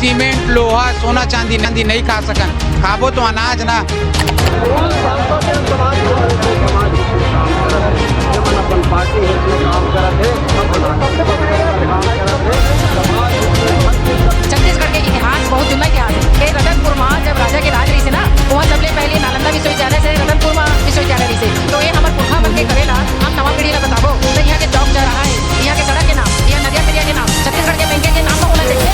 Cement लोहा सोना चांदी नंदी नहीं खा सकन, खाबो तो अनाज ना। छत्तीसगढ़ के इतिहास बहुत जुना इतिहास है। रतनपुर में जब राजा के राज रही से ना, वहाँ सबले पहले नालंदा विश्वविद्यालय से रतनपुर में विश्वविद्यालय रही से। तो ये हमारे पुरखा मन के करेला हम नवा पीढ़ी ला बताबो। तो यहाँ के चौक चौराहा है, यहाँ के सड़क के नाम, यहाँ नदिया नदिया के नाम, छत्तीसगढ़ के बैंक के नाम का होना चाहिए।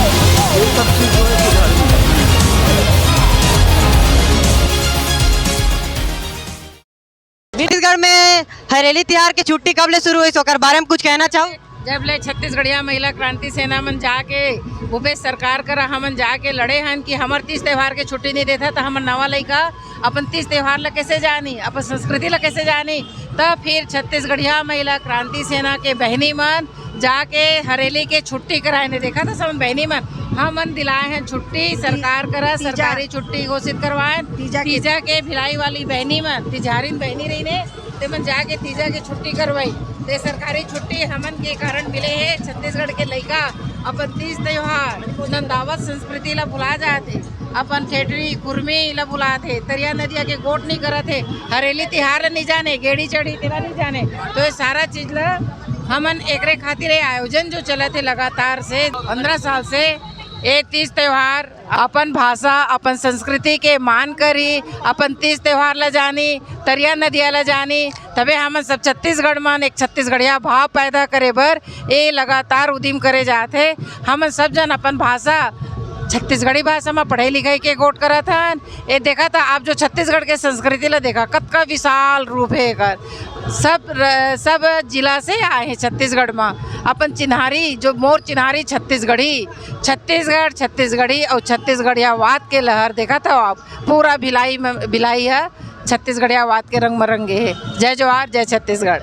छत्तीसगढ़ में हरेली त्योहार की छुट्टी कब ले शुरू हुई, सोकर बारे में कुछ कहना चाहो? जब ले छत्तीसगढ़िया महिला क्रांति सेना मन जाके भूपेश सरकार करा हमन जाके लड़े हन कि हमर तीज त्योहार के छुट्टी नहीं देता, तो हमर नवा लइका अपन तीज त्योहार ला कैसे जानी, अपन संस्कृति ला कैसे जानी। तब फिर छत्तीसगढ़िया महिला क्रांति सेना के बहनी मन जाके हरेली के छुट्टी कराए ने देखा था सब बहनी मन हमन दिलाए हैं छुट्टी, सरकार करा सरकारी छुट्टी घोषित करवाए। तीजा के भिलाई वाली बहनी मन तिजहारीन बहनी रही ने ते मन जाके तीजा के छुट्टी करवाई। ते सरकारी छुट्टी हमन के कारण मिले है। छत्तीसगढ़ के लइका अपन तीज त्योहार नंदावत संस्कृति ला भुला जाते, अपन ठेठरी कुर्मी ला भुलाते, तरिया नदिया के गोट नहीं करते, हरेली तिहार ला नहीं जाने, गेड़ी चढ़ी तेरा नहीं जाने। तो ये सारा चीज ला हमन एकरे खातिर आयोजन जो चलत है लगातार से 15 साल से, ये तीज त्योहार अपन भाषा अपन संस्कृति के मान करी, अपन तीज त्योहार ला जानी, तरिया नदिया ला जानी, तबे हमन सब छत्तीसगढ़ में एक छत्तीसगढ़िया भाव पैदा करे बर ये लगातार उद्यम करे जाते। हमन सब जन अपन भाषा छत्तीसगढ़ी भाषा में पढ़ाई लिखाई के गोट करत हन। ये देखा था आप जो छत्तीसगढ़ के संस्कृति ला देखा कतका विशाल रूप है एकर। सब जिला से आए हैं छत्तीसगढ़ में। अपन चिन्हारी जो मोर चिन्हारी छत्तीसगढ़ी, छत्तीसगढ़ी और छत्तीसगढ़ियावाद के लहर देखा था आप, पूरा भिलाई है छत्तीसगढ़ियावाद के रंग मरंगे है। जय जवाहर जय छत्तीसगढ़।